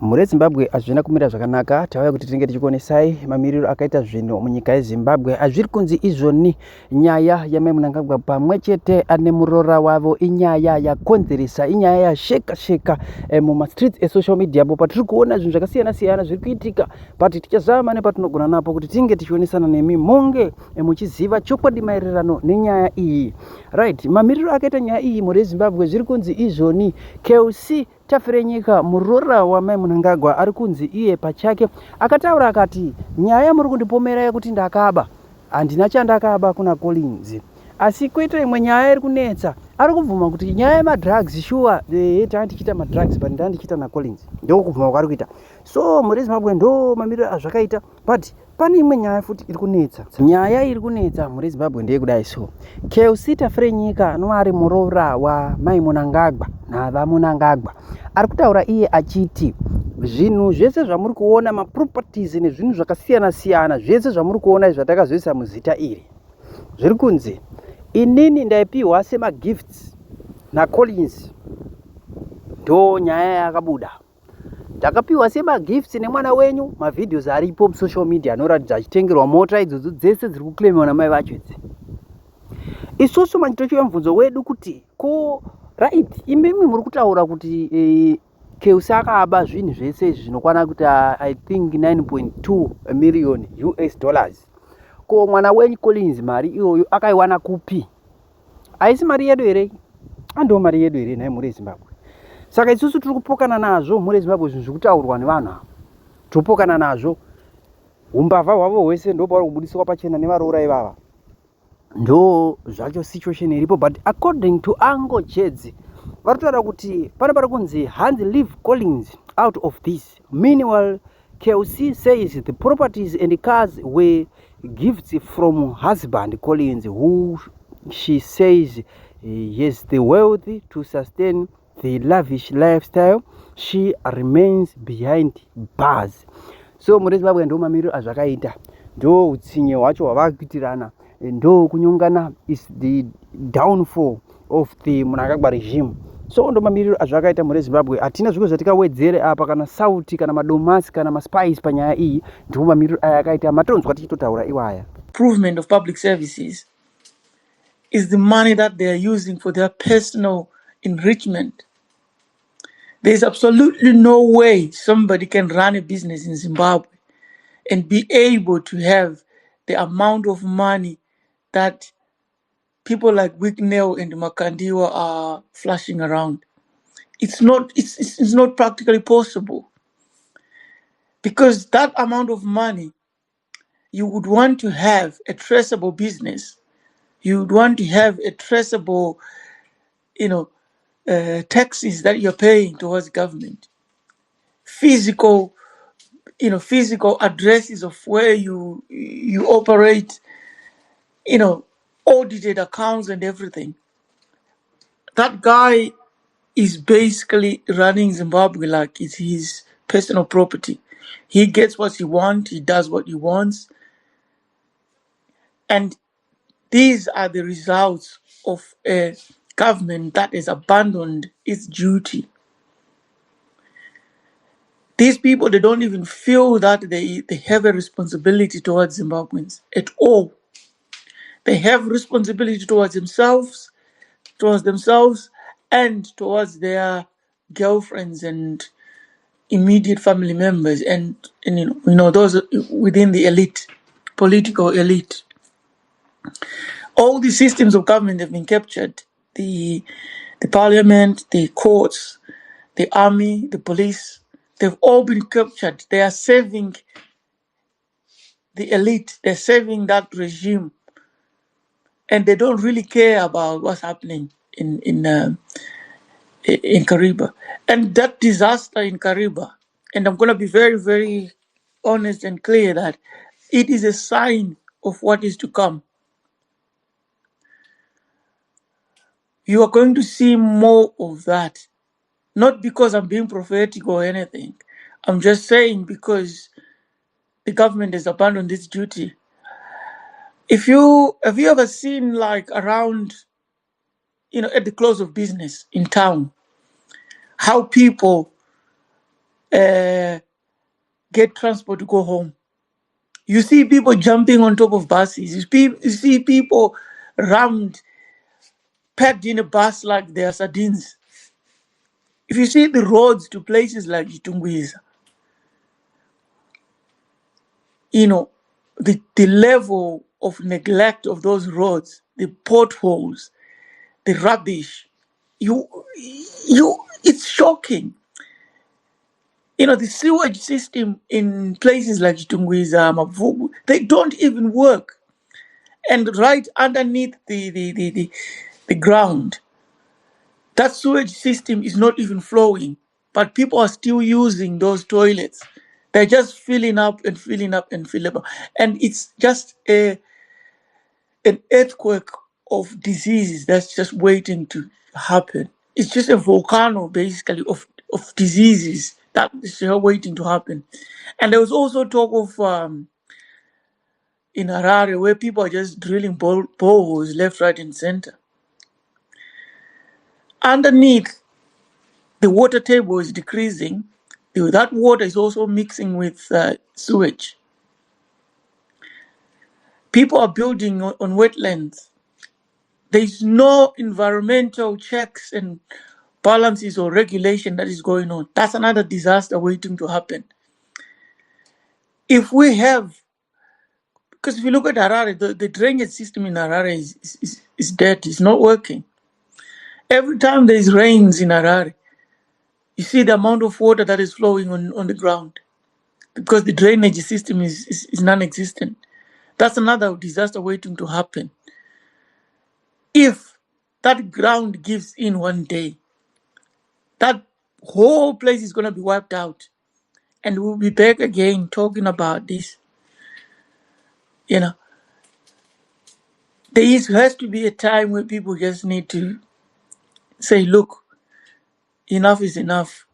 Muri Zimbabwe azvina kumira zvakanaka. Tauya kuti tinenge tichikuonesai mamiriro akaita zvinhu munyika yeZimbabwe. Azviri kunzi izvoni nyaya yaMai Mnangagwa pamwe chete ane muroora wavo inyaya yakonzeresa, inyaya yasheka mumastreets esocial media apo patiri kuona zvinhu zvakasiyana-siyana zviri kuitika, but tichazama nepatinogona napo kuti tinge tichionesana nemi monge muchiziva chokwadi maererano nenyaya iyi. Right, mamiriro akaita nyaya iyi muri Zimbabwe zviri kunzi izvoni Kelsea Muroora waMai Mnangagwa ari kunzi iye pachake akataura akati nyaya muri kundipomera yekuti ndakaba, handina chandakaba kuna Collins, asi kwoita imwe nyaya iri kunetsa. Ari kubvuma kuti nyaya yemadrugs shuwa tandichita madrugs but ndandichita naCollins, ndiko kubvuma kwari kuita. So muri Zimbabwe ndo mamiriro azvakaita, but pane imwe nyaya futi iri kunetsa. Nyaya iri kunetsa muri Zimbabwe ndeyekudai so Kelsea noari muroora waMai Mnangagwa navaMnangagwa ari kutaura iye achiti zvinhu zvese zvamuri kuona maproperties nezvinhu zvakasiyana-siyana zvese zvamuri kuona izvi zvatakazoisa muzita iri zviri kunzi inini ndaipiwa semagifts naCollins, ndo nyaya yakabuda. Ndakapiwa semagifts nemwana wenyu, mavideos aripo musocial media anoratidza achitengerwa mota idzodzo dzese dziri kuklemiwa namai vacho idzi. Isusu machitochiwa mubvunzo wedu kuti ko right imimi muri kutaura kuti Kelsea akaaba zvinhu zvese izvi zvinokwana kuti I think 9.2 million US dollars. Ko mwana wenyu Collins mari iyoyo akaiwana kupi? Haisi mari yedu here? Ando mari yedu here nhai muri Zimbabwe. Saka isusu tiri kupokana nazvo muri Zimbabwe zvinhu zvekutaurwa nevanhu ava. Topokana nazvo. Umbavha hwavo hwese ndo pauri kubudiswa pachena nevaroora ivava. Ndo zvacho situation iripo, but according to Ango Jedzi varitaura kuti pane pari kunzi hands leave Collins out of this. Meanwhile, Kelsea says the properties and cars were gifts from husband Collins, who she says has the wealth to sustain the lavish lifestyle. She remains behind bars. So muri Zimbabwe ndo mamiriro azvakaita, ndo utsinye hwacho hwavakuitirana, ndo kunyongana is the downfall of the Mnangagwa regime. So ndo mamiriro azvakaita muri Zimbabwe. Hatina zvimwe zvatikawedzere apa kana sauti kana madomasi kana maspice panyaya iyi, ndo mamiriro aya akaita matonzwa tichitotaura iwaya. Improvement of public services is the money that they are using for their personal enrichment. There's absolutely no way somebody can run a business in Zimbabwe and be able to have the amount of money that people like Wicknell and Makandiwa are flashing around. It's not practically possible, because that amount of money, you would want to have a traceable business. You would want to have a traceable, taxes that you're paying towards government. Physical addresses of where you operate, audited accounts and everything. That guy is basically running Zimbabwe like it's his personal property. He gets what he wants, he does what he wants. And these are the results of a government that has abandoned its duty. These people, they don't even feel that they have a responsibility towards Zimbabweans at all. They have responsibility towards themselves, and towards their girlfriends and immediate family members, and those within the elite, political elite. All the systems of government have been captured. The parliament, the courts, the army, the police, they've all been captured. They are serving the elite. They're serving that regime. And they don't really care about what's happening in Kariba. And that disaster in Kariba, and I'm going to be very, very honest and clear that it is a sign of what is to come. You are going to see more of that. Not because I'm being prophetic or anything. I'm just saying because the government has abandoned its duty. Have you ever seen, like, around, at the close of business in town, how people get transport to go home. You see people jumping on top of buses. You see people rammed, packed in a bus like they are sardines. If you see the roads to places like Itungwiza, the level of neglect of those roads, the potholes, the rubbish, it's shocking. The sewage system in places like Itungwiza, Mavubu, they don't even work. And right underneath the ground, that sewage system is not even flowing, but people are still using those toilets. They're just filling up and filling up and filling up. And it's just an earthquake of diseases that's just waiting to happen. It's just a volcano, basically, of diseases that is waiting to happen. And there was also talk of in Harare where people are just drilling boreholes left, right, and center. Underneath, the water table is decreasing. That water is also mixing with sewage. People are building on wetlands. There's no environmental checks and balances or regulation that is going on. That's another disaster waiting to happen. If we have, because if you look at Harare, the drainage system in Harare is dead, it's not working. Every time there's rains in Harare, you see the amount of water that is flowing on the ground because the drainage system is non-existent. That's another disaster waiting to happen. If that ground gives in one day, that whole place is going to be wiped out. And we'll be back again talking about this. There has to be a time where people just need to say, look, enough is enough.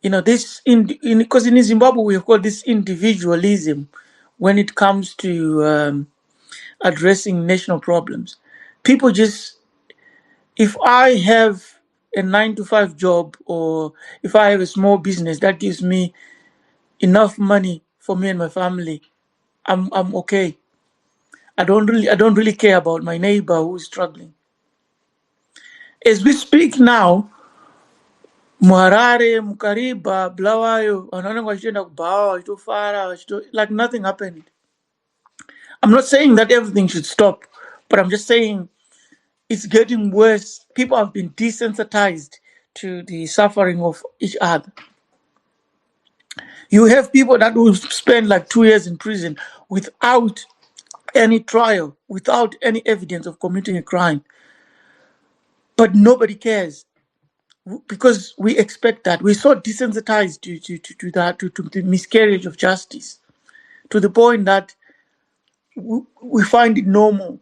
Because in Zimbabwe, we have got this individualism when it comes to addressing national problems. People just, if I have a 9-to-5 job or if I have a small business that gives me enough money for me and my family, I'm okay. I don't really care about my neighbor who is struggling. As we speak now, Muharare, Mukariba, Blawayo, like nothing happened. I'm not saying that everything should stop, but I'm just saying it's getting worse. People have been desensitized to the suffering of each other. You have people that will spend like 2 years in prison without any trial, without any evidence of committing a crime. But nobody cares because we expect that. We're so desensitized to that, to the miscarriage of justice, to the point that we find it normal.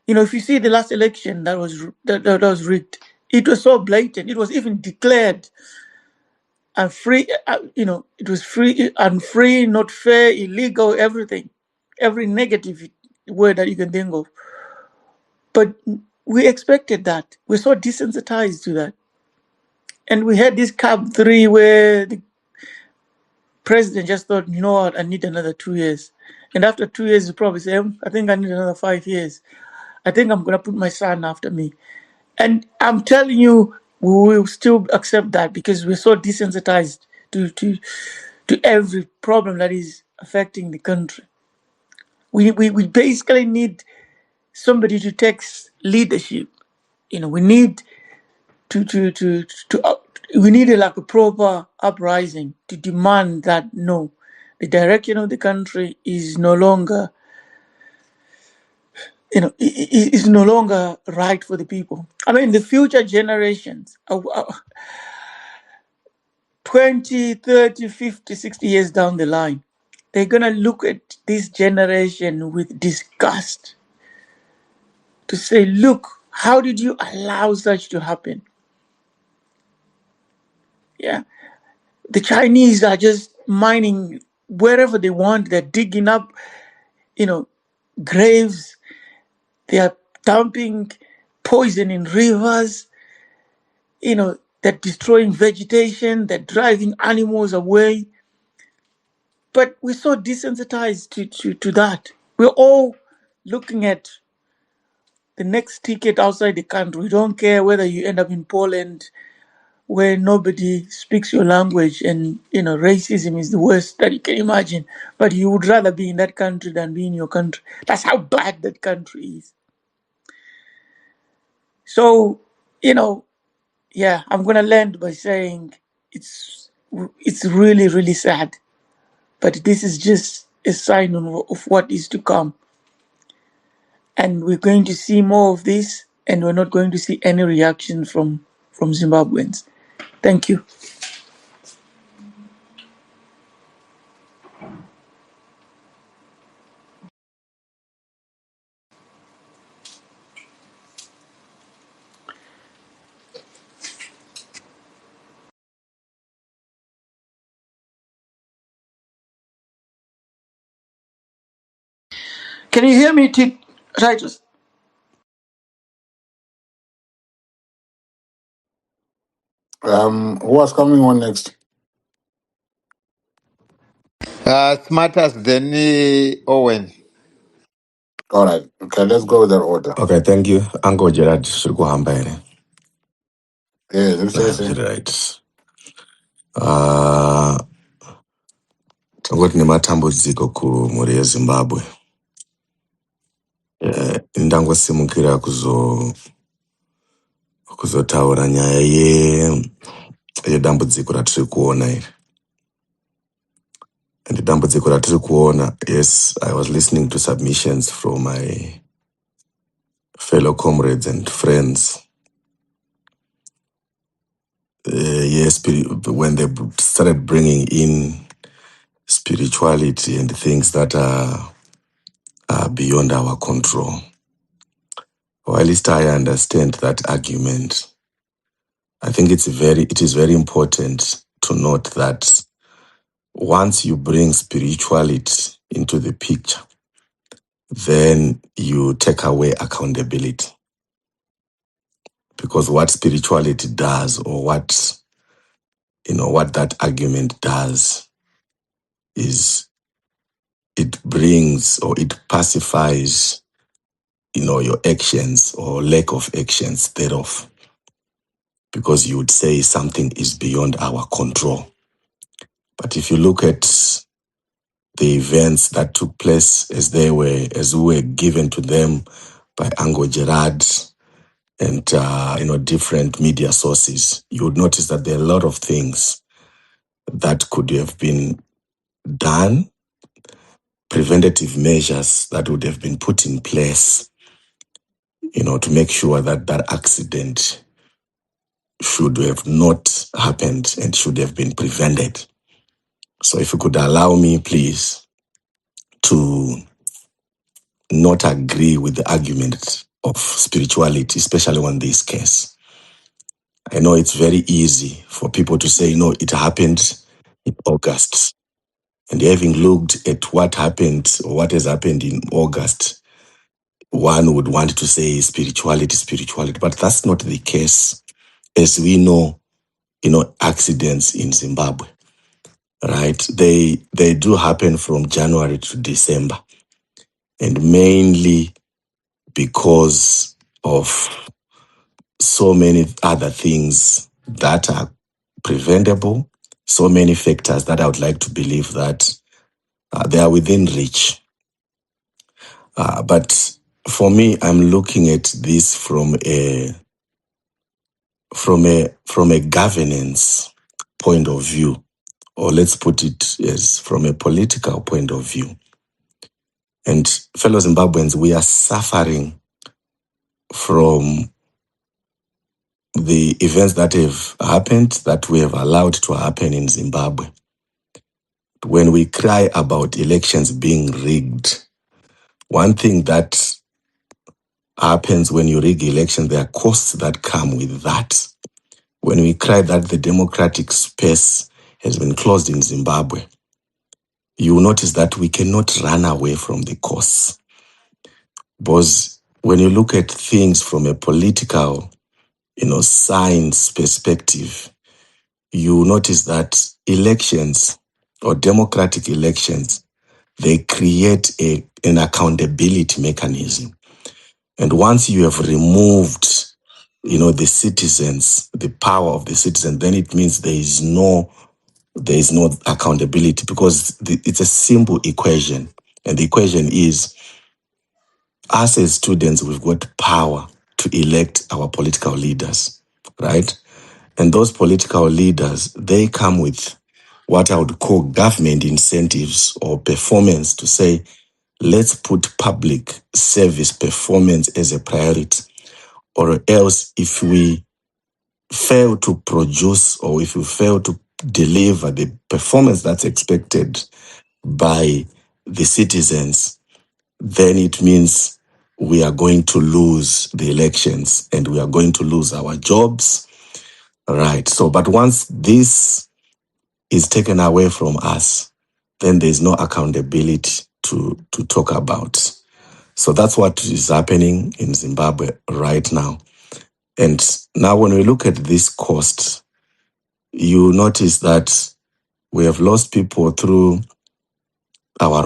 If you see the last election that was rigged, it was so blatant. It was even declared and free. It was free and free, not fair, illegal, everything, every negative word that you can think of. But we expected that. We're so desensitized to that. And we had this CAB 3 where the president just thought, you know what, I need another 2 years. And after 2 years, he probably said, I think I need another 5 years. I think I'm going to put my son after me. And I'm telling you, we will still accept that because we're so desensitized to every problem that is affecting the country. We basically need somebody to take leadership. We need we need like a proper uprising to demand that no, the direction of the country is no longer, is no longer right for the people. I mean, the future generations, 20, 30, 50, 60 years down the line, they're going to look at this generation with disgust to say, look, how did you allow such to happen? Yeah. The Chinese are just mining wherever they want. They're digging up, graves. They are dumping poison in rivers. They're destroying vegetation, they're driving animals away. But we're so desensitized to that. We're all looking at the next ticket outside the country. We don't care whether you end up in Poland where nobody speaks your language and racism is the worst that you can imagine. But you would rather be in that country than be in your country. That's how bad that country is. So, yeah, I'm gonna land by saying it's really, really sad. But this is just a sign of what is to come. And we're going to see more of this, and we're not going to see any reaction from Zimbabweans. Thank you. Can you hear me, Titus? Who was coming on next? Smarter than Owen. All right. Okay, let's go with that order. Okay, thank you. Uncle Gerard Shrukuhamba here. Yeah, let's say. Right. Tangoti nematambudziko kumhuri yeZimbabwe. Ndangosimukira kuzotaura nyaya yedambudziko ratiri kuona iri. And dambudziko ratiri kuona, yes, I was listening to submissions from my fellow comrades and friends. Yes, when they started bringing in spirituality and things that are beyond our control. Or at least I understand that argument. I think it is very important to note that once you bring spirituality into the picture, then you take away accountability. Because what spirituality does, or what that argument does, is it brings or it pacifies your actions or lack of actions thereof. Because you would say something is beyond our control. But if you look at the events that took place as we were given to them by Ango Gerard and different media sources, you would notice that there are a lot of things that could have been done, preventative measures that would have been put in place, to make sure that that accident should have not happened and should have been prevented. So if you could allow me, please, to not agree with the argument of spirituality, especially on this case. I know it's very easy for people to say, it happened in August. And having looked at what happened or what has happened in August, one would want to say spirituality, but that's not the case. As we know, accidents in Zimbabwe, right? They do happen from January to December. And mainly because of so many other things that are preventable, so many factors that I would like to believe that they are within reach. But for me, I'm looking at this from a governance point of view, or let's put it as from a political point of view. And fellow Zimbabweans, we are suffering from the events that have happened, that we have allowed to happen in Zimbabwe. When we cry about elections being rigged, one thing that happens when you rig elections, there are costs that come with that. When we cry that the democratic space has been closed in Zimbabwe, you will notice that we cannot run away from the costs. Because when you look at things from a political science perspective, you notice that elections or democratic elections, they create an accountability mechanism. And once you have removed, the citizens, the power of the citizen, then it means there is no accountability, because it's a simple equation. And the equation is, us as students, we've got power to elect our political leaders, right? And those political leaders, they come with what I would call government incentives or performance, to say, let's put public service performance as a priority. Or else, if we fail to produce, or if we fail to deliver the performance that's expected by the citizens, then it means we are going to lose the elections and we are going to lose our jobs. Right. So, but once this is taken away from us, then there's no accountability to talk about. So that's what is happening in Zimbabwe right now. And now when we look at this cost, you notice that we have lost people through our